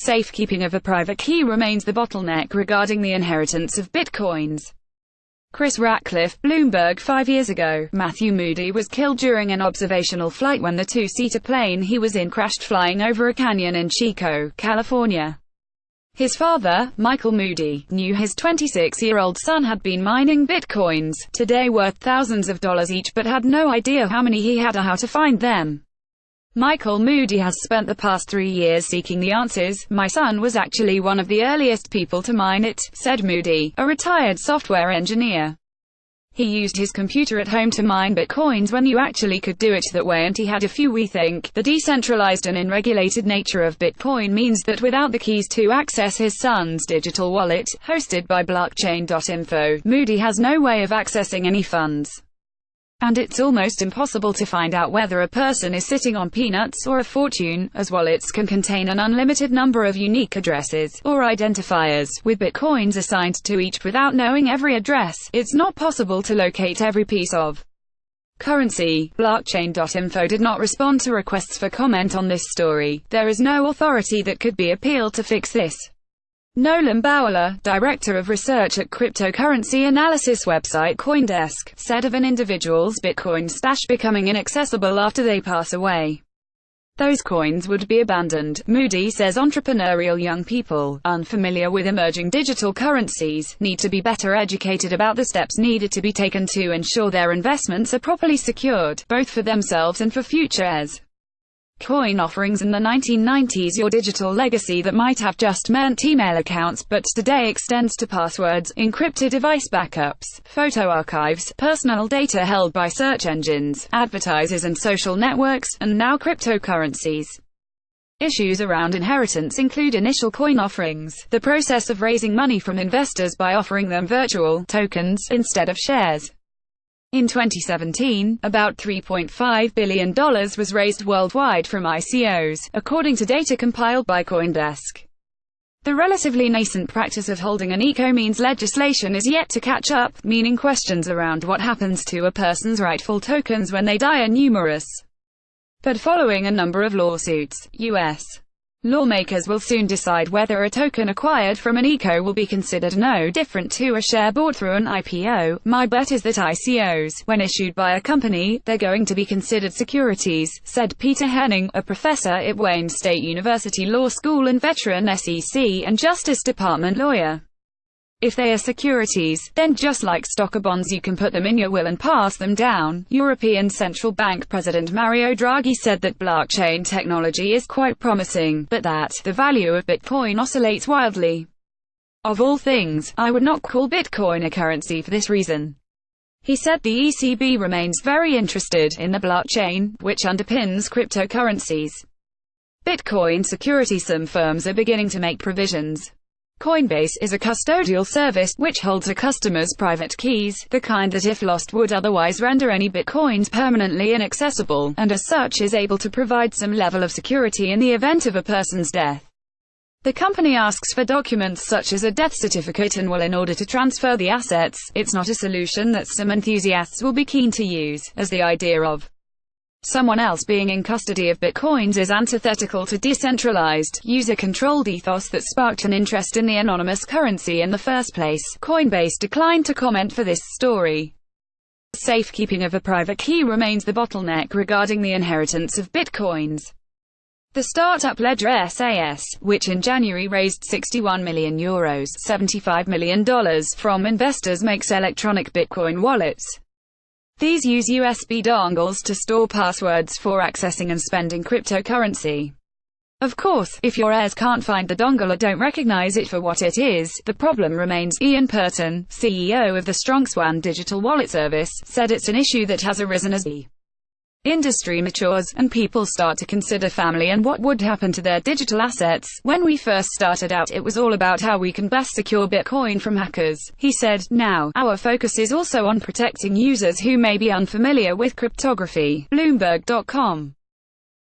safekeeping of a private key remains the bottleneck regarding the inheritance of bitcoins. Chris Ratcliffe, Bloomberg 5 years ago, Matthew Moody was killed during an observational flight when the two-seater plane he was in crashed flying over a canyon in Chico, California. His father, Michael Moody, knew his 26-year-old son had been mining bitcoins, today worth thousands of dollars each, but had no idea how many he had or how to find them. Michael Moody has spent the past 3 years seeking the answers. "My son was actually one of the earliest people to mine it," said Moody, a retired software engineer. He used his computer at home to mine bitcoins when you actually could do it that way, and he had a few. We think the decentralized and unregulated nature of Bitcoin means that without the keys to access his son's digital wallet, hosted by blockchain.info, Moody has no way of accessing any funds. And it's almost impossible to find out whether a person is sitting on peanuts or a fortune, as wallets can contain an unlimited number of unique addresses, or identifiers, with bitcoins assigned to each. Without knowing every address, it's not possible to locate every piece of currency. Blockchain.info did not respond to requests for comment on this story. There is no authority that could be appealed to fix this. Nolan Bowler, director of research at cryptocurrency analysis website CoinDesk, said of an individual's Bitcoin stash becoming inaccessible after they pass away, those coins would be abandoned. Moody says entrepreneurial young people, unfamiliar with emerging digital currencies, need to be better educated about the steps needed to be taken to ensure their investments are properly secured, both for themselves and for future heirs. Coin offerings in the 1990s, your digital legacy that might have just meant email accounts, but today extends to passwords, encrypted device backups, photo archives, personal data held by search engines, advertisers and social networks, and now cryptocurrencies. Issues around inheritance include initial coin offerings, the process of raising money from investors by offering them virtual tokens instead of shares. In 2017, about $3.5 billion was raised worldwide from ICOs, according to data compiled by CoinDesk. The relatively nascent practice of holding an ICO means legislation is yet to catch up, meaning questions around what happens to a person's rightful tokens when they die are numerous. But following a number of lawsuits, U.S. lawmakers will soon decide whether a token acquired from an ICO will be considered no different to a share bought through an IPO. "My bet is that ICOs, when issued by a company, they're going to be considered securities," said Peter Henning, a professor at Wayne State University Law School and veteran SEC and Justice Department lawyer. "If they are securities, then just like stock or bonds, you can put them in your will and pass them down." European Central Bank President Mario Draghi said that blockchain technology is quite promising, but that the value of Bitcoin oscillates wildly. "Of all things, I would not call Bitcoin a currency for this reason." He said the ECB remains very interested in the blockchain, which underpins cryptocurrencies. Bitcoin security. Some firms are beginning to make provisions. Coinbase is a custodial service, which holds a customer's private keys, the kind that if lost would otherwise render any bitcoins permanently inaccessible, and as such is able to provide some level of security in the event of a person's death. The company asks for documents such as a death certificate and will in order to transfer the assets. It's not a solution that some enthusiasts will be keen to use, as the idea of someone else being in custody of bitcoins is antithetical to decentralized, user-controlled ethos that sparked an interest in the anonymous currency in the first place. Coinbase declined to comment for this story. Safekeeping of a private key remains the bottleneck regarding the inheritance of bitcoins. The startup Ledger SAS, which in January raised €61 million, $75 million from investors, makes electronic Bitcoin wallets. These use USB dongles to store passwords for accessing and spending cryptocurrency. Of course, if your heirs can't find the dongle or don't recognize it for what it is, the problem remains. Ian Purton, CEO of the StrongSwan digital wallet service, said it's an issue that has arisen as the industry matures, and people start to consider family and what would happen to their digital assets. "When we first started out, it was all about how we can best secure Bitcoin from hackers," he said. "Now, our focus is also on protecting users who may be unfamiliar with cryptography." Bloomberg.com